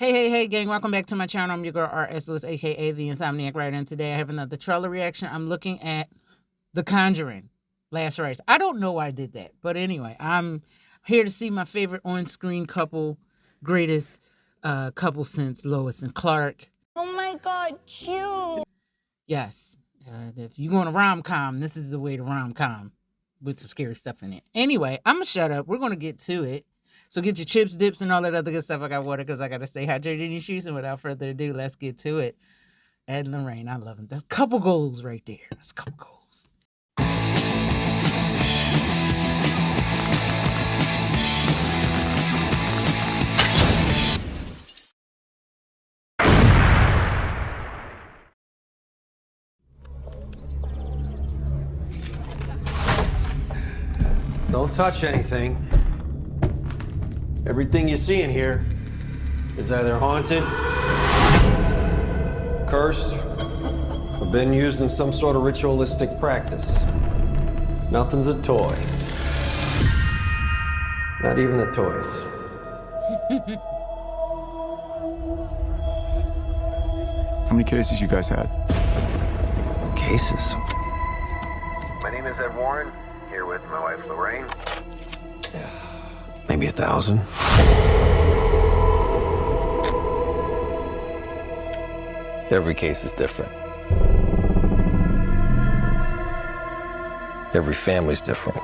Hey, gang, welcome back to my channel. I'm your girl, R.S. Lewis, aka The Insomniac Writer, and today I have another trailer reaction. I'm looking at The Conjuring, Last Rites. I don't know why I did that, but anyway, I'm here to see my favorite on-screen couple, greatest couple since Lois and Clark. Oh my God, cute. Yes, if you want a rom-com, this is the way to rom-com with some scary stuff in it. Anyway, I'm going to shut up. We're going to get to it. So get your chips, dips, and all that other good stuff. I got water because I got to stay hydrated in your shoes. And without further ado, let's get to it. Ed and Lorraine, I love them. That's a couple goals right there. That's a couple goals. Don't touch anything. Everything you see in here is either haunted, cursed, or been used in some sort of ritualistic practice. Nothing's a toy. Not even the toys. How many cases you guys had? Cases? My name is Ed Warren, here with my wife Lorraine. Maybe 1,000. Every case is different. Every family's different.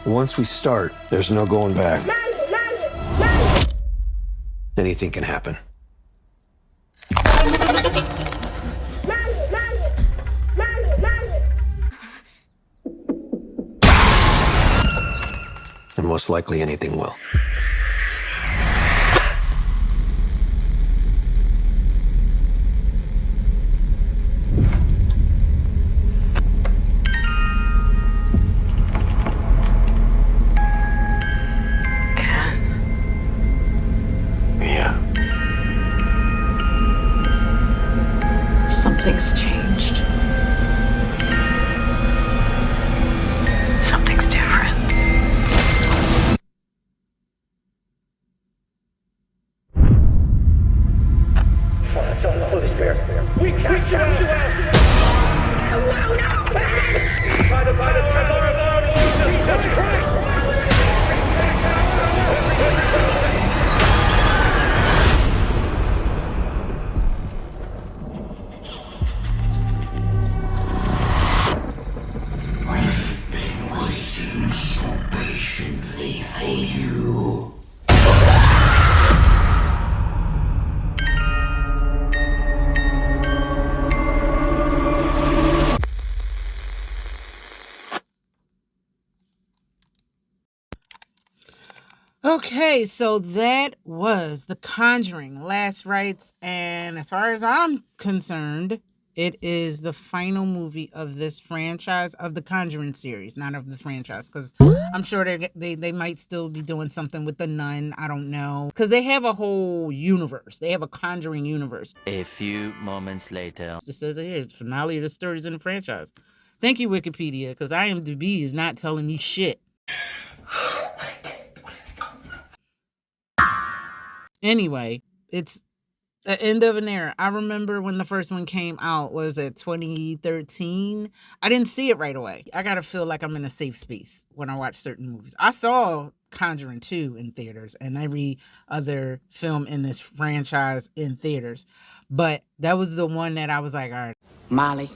Once we start, there's no going back. Anything can happen. And most likely anything will. Yeah. Something's changed. Something's different. That's all the Holy Spirit. We cast you out! By the power of our Lord Jesus Christ! We've been waiting so patiently for you. Okay, so that was The Conjuring, Last Rites, and as far as I'm concerned, it is the final movie of this franchise, of the Conjuring series, not of the franchise, because I'm sure they might still be doing something with The Nun. I don't know, because they have a whole universe. They have a Conjuring universe. A few moments later. It says it here, finale of the stories in the franchise. Thank you, Wikipedia, because IMDb is not telling me shit. Anyway, it's the end of an era. I remember when the first one came out, was it 2013? I didn't see it right away. I gotta feel like I'm in a safe space when I watch certain movies. I saw Conjuring 2 in theaters and every other film in this franchise in theaters. But that was the one that I was like, all right. Molly,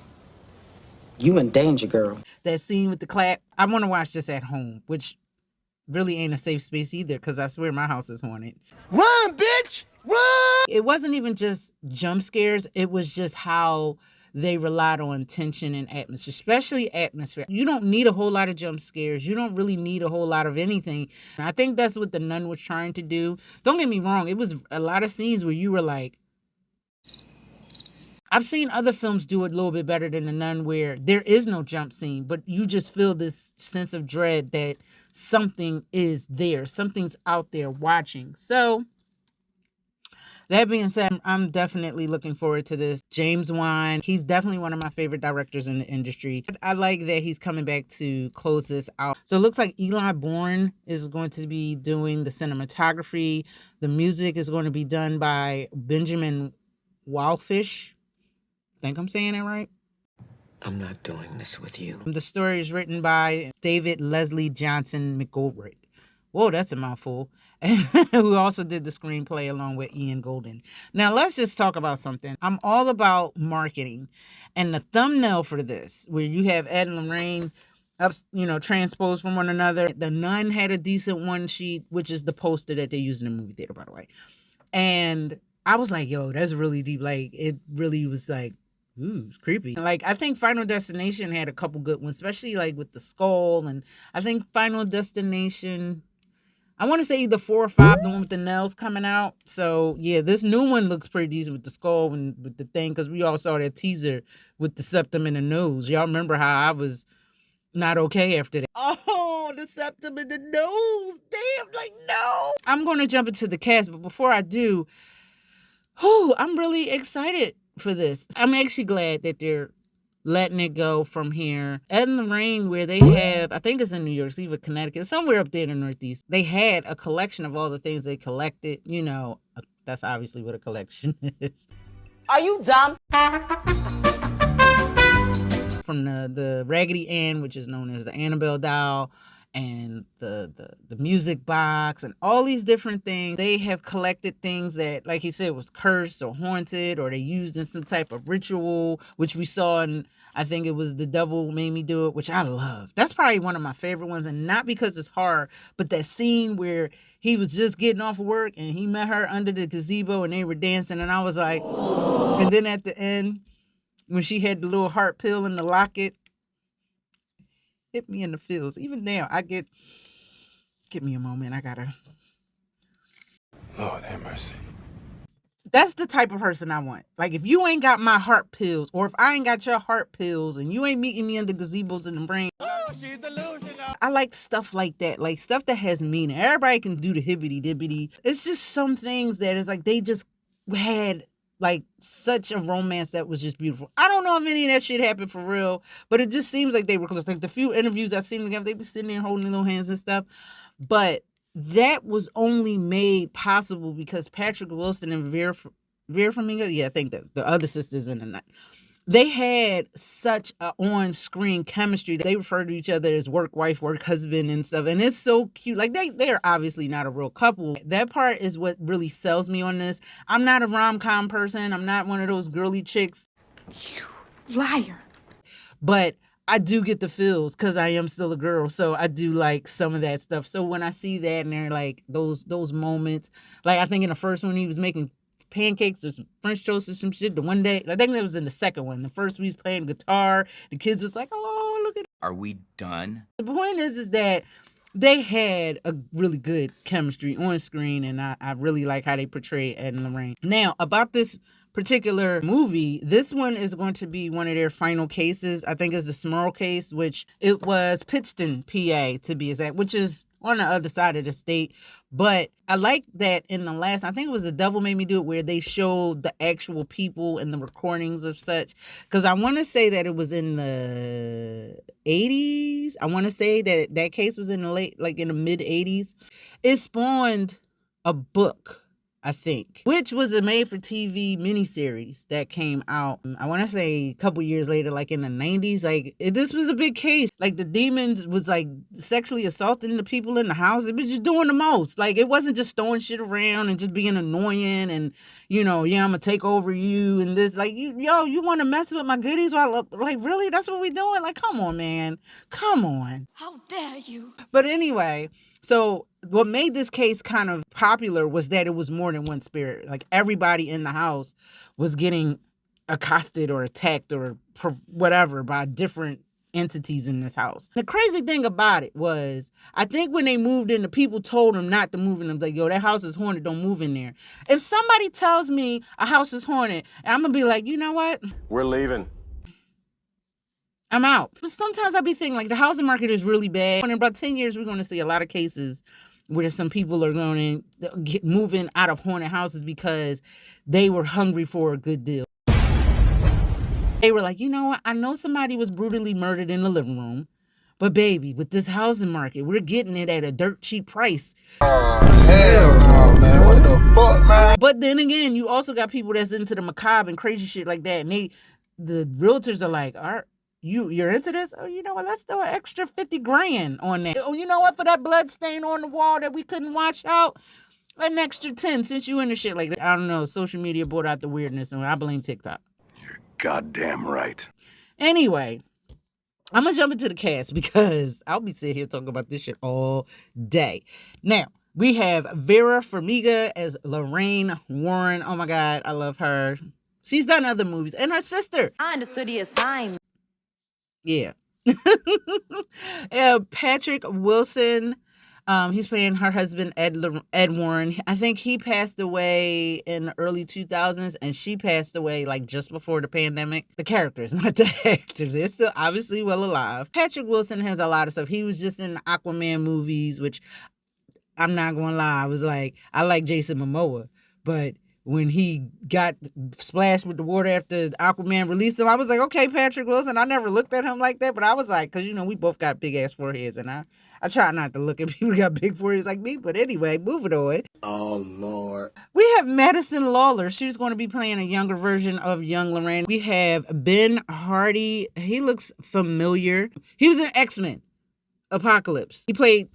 you in danger, girl. That scene with the clap, I want to watch this at home, which really ain't a safe space either, because I swear my house is haunted. Run, bitch! Run! It wasn't even just jump scares. It was just how they relied on tension and atmosphere, especially atmosphere. You don't need a whole lot of jump scares. You don't really need a whole lot of anything. I think that's what The Nun was trying to do. Don't get me wrong. It was a lot of scenes where you were like, I've seen other films do it a little bit better than The Nun, where there is no jump scene, but you just feel this sense of dread that something is there. Something's out there watching. So That being said, I'm definitely looking forward to this. James Wan, he's definitely one of my favorite directors in the industry. I like that he's coming back to close this out. So it looks like Eli Bourne is going to be doing the cinematography. The music is going to be done by Benjamin Wildfish. Think I'm saying it right? I'm not doing this with you. The story is written by David Leslie Johnson-McGoldrick. Whoa, that's a mouthful. Who also did the screenplay along with Ian Goldberg. Now, let's just talk about something. I'm all about marketing. And the thumbnail for this, where you have Ed and Lorraine transposed from one another. The Nun had a decent one sheet, which is the poster that they use in the movie theater, by the way. And I was like, yo, that's really deep. Like, it really was like, ooh, it's creepy. Like, I think Final Destination had a couple good ones, especially like with the skull. And I think Final Destination, I want to say either 4 or 5, the one with the nails coming out. So, yeah, this new one looks pretty decent with the skull and with the thing, because we all saw that teaser with the septum in the nose. Y'all remember how I was not okay after that. Oh, the septum in the nose. Damn, like, no. I'm going to jump into the cast, but before I do, I'm really excited for this. I'm actually glad that they're letting it go from here. Ed and Lorraine, where they have, I think it's in New York, it's either Connecticut, somewhere up there in the Northeast, they had a collection of all the things they collected. You know, that's obviously what a collection is. Are you dumb? From the Raggedy Ann, which is known as the Annabelle doll, and the music box, and all these different things. They have collected things that, like he said, was cursed or haunted, or they used in some type of ritual, which we saw in, I think it was The Devil Made Me Do It, which I love. That's probably one of my favorite ones, and not because it's horror, but that scene where he was just getting off of work and he met her under the gazebo and they were dancing, and I was like, and then at the end, when she had the little heart pill in the locket, hit me in the feels. Even now, give me a moment. I gotta. Lord have mercy. That's the type of person I want. Like, if you ain't got my heart pills, or if I ain't got your heart pills, and you ain't meeting me under gazebos in the brain. I like stuff like that. Like, stuff that has meaning. Everybody can do the hibbity dibbity. It's just some things that is like, they just had like such a romance that was just beautiful. I don't know if any of that shit happened for real, but it just seems like they were close. Like, the few interviews I've seen together, they be sitting there holding their little hands and stuff. But that was only made possible because Patrick Wilson and Vera Farmiga, yeah, I think that the other sisters in the night, they had such a on-screen chemistry. They refer to each other as work wife, work husband and stuff. And it's so cute. Like, they're obviously not a real couple. That part is what really sells me on this. I'm not a rom-com person. I'm not one of those girly chicks. You liar. But I do get the feels because I am still a girl. So I do like some of that stuff. So when I see that and they're like those moments, like I think in the first one he was making pancakes or some French toast or some shit. The one day, I think that was in the second one. The first we was playing guitar. The kids was like, oh, look at it. Are we done? The point is that they had a really good chemistry on screen, and I really like how they portray Ed and Lorraine. Now, about this particular movie, this one is going to be one of their final cases. I think it's the Smurl case, which it was Pittston, PA, to be exact, which is on the other side of the state. But I like that in the last, I think it was The Devil Made Me Do It, where they showed the actual people and the recordings of such. Because I want to say that it was in the 80s. I want to say that that case was in the mid 80s. It spawned a book, I think, which was a made-for-TV miniseries that came out, I want to say a couple years later, like in the 90s. Like, this was a big case. Like, the demons was, like, sexually assaulting the people in the house. It was just doing the most. Like, it wasn't just throwing shit around and just being annoying and, you know, yeah, I'm going to take over you and this. Like, you want to mess with my goodies? Like, really? That's what we doing? Like, come on, man. Come on. How dare you? But anyway, so what made this case kind of popular was that it was more than one spirit. Like, everybody in the house was getting accosted or attacked or whatever by different entities in this house. The crazy thing about it was, I think when they moved in, the people told them not to move in. Them like, yo, that house is haunted, don't move in there. If somebody tells me a house is haunted, I'm gonna be like, you know what? We're leaving. I'm out. But sometimes I be thinking, like, the housing market is really bad. In about 10 years, we're going to see a lot of cases where some people are going to moving out of haunted houses because they were hungry for a good deal. They were like, you know what? I know somebody was brutally murdered in the living room, but baby, with this housing market, we're getting it at a dirt cheap price. Oh, hell no, man. What the fuck, man? But then again, you also got people that's into the macabre and crazy shit like that. And the realtors are like, you're into this? Oh, you know what? Let's throw an extra 50 grand on that. Oh, you know what? For that blood stain on the wall that we couldn't wash out, an extra 10 since you into shit like that. I don't know. Social media brought out the weirdness, and I blame TikTok. You're goddamn right. Anyway, I'm going to jump into the cast because I'll be sitting here talking about this shit all day. Now, we have Vera Farmiga as Lorraine Warren. Oh my God, I love her. She's done other movies. And her sister. I understood the assignment. Yeah. Patrick Wilson. He's playing her husband, Ed Warren. I think he passed away in the early 2000s, and she passed away like just before the pandemic. The characters, not the actors. They're still obviously well alive. Patrick Wilson has a lot of stuff. He was just in the Aquaman movies, which I'm not going to lie. I was like, I like Jason Momoa, but when he got splashed with the water after Aquaman released him, I was like, okay, Patrick Wilson. I never looked at him like that, but I was like, because, you know, we both got big ass foreheads, and I try not to look at people who got big foreheads like me, but anyway, moving on. Oh, Lord. We have Madison Lawler. She's going to be playing a younger version of young Lorraine. We have Ben Hardy. He looks familiar. He was in X-Men Apocalypse. He played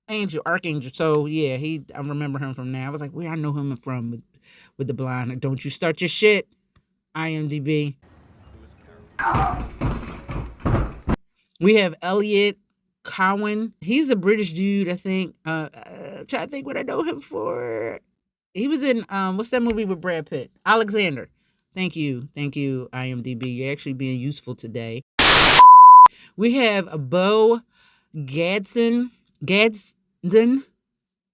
Archangel. So yeah, I remember him from there. I was like, where I know him from with the blind. Don't you start your shit, IMDb. We have Elliot Cowan. He's a British dude, I think. Trying to think what I know him for. He was in what's that movie with Brad Pitt? Alexander. Thank you, IMDb. You're actually being useful today. We have Bo Gadsden,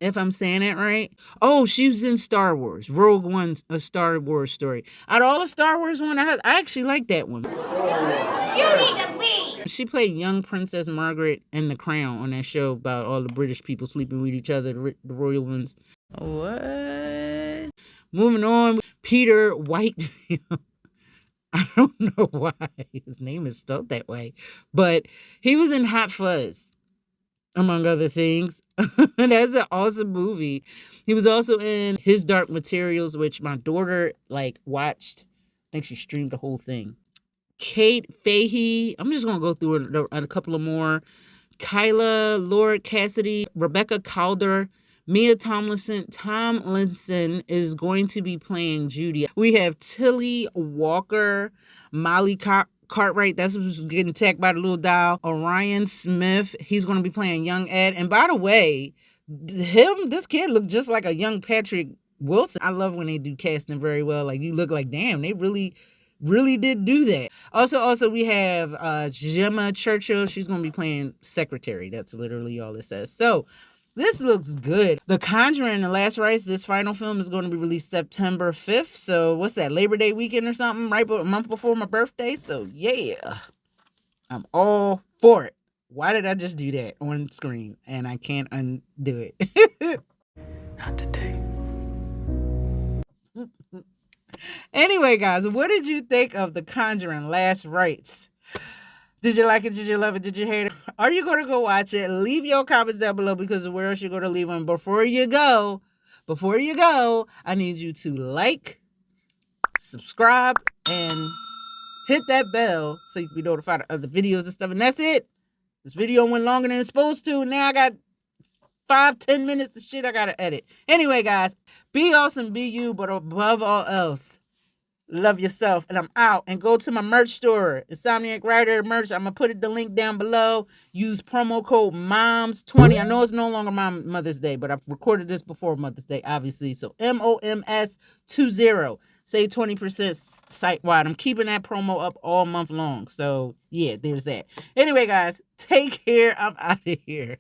if I'm saying it right. Oh, she was in Star Wars. Rogue One, a Star Wars story. Out of all the Star Wars ones, I actually like that one. You need to leave. She played young Princess Margaret in The Crown on that show about all the British people sleeping with each other, the royal ones. What? Moving on, Peter Whitefield. I don't know why his name is spelled that way, but he was in Hot Fuzz, among other things. That's an awesome movie. He was also in His Dark Materials, which my daughter watched. I think she streamed the whole thing. Kate Fahey. I'm just gonna go through a couple of more. Kyla Lord Cassidy, Rebecca Calder, Mia Tomlinson. Tomlinson is going to be playing Judy. We have Tilly Walker, Molly Cartwright, that's who's getting attacked by the little doll. Orion Smith, he's going to be playing young Ed. And by the way, this kid looked just like a young Patrick Wilson. I love when they do casting very well. Like, you look like, damn, they really did do that. Also, we have Gemma Churchill. She's going to be playing secretary. That's literally all it says. So, this looks good. The Conjuring and the Last Rites, this final film is going to be released September 5th. So what's that, Labor Day weekend or something? Right a month before my birthday. So yeah, I'm all for it. Why did I just do that on screen? And I can't undo it. Not today. Anyway, guys, what did you think of The Conjuring Last Rites? Did you like it? Did you love it? Did you hate it? Are you going to go watch it? Leave your comments down below because where else you're going to leave them. Before you go, I need you to like, subscribe, and hit that bell so you can be notified of other videos and stuff. And that's it. This video went longer than it's supposed to. Now I got 5-10 minutes of shit I got to edit. Anyway, guys, be awesome, be you, but above all else, love yourself. And I'm out. And go to my merch store, Insomniac Writer merch. I'm going to put the link down below. Use promo code MOMS20. I know it's no longer Mother's Day, but I've recorded this before Mother's Day, obviously. So MOMS20. Save 20% site-wide. I'm keeping that promo up all month long. So, yeah, there's that. Anyway, guys, take care. I'm out of here.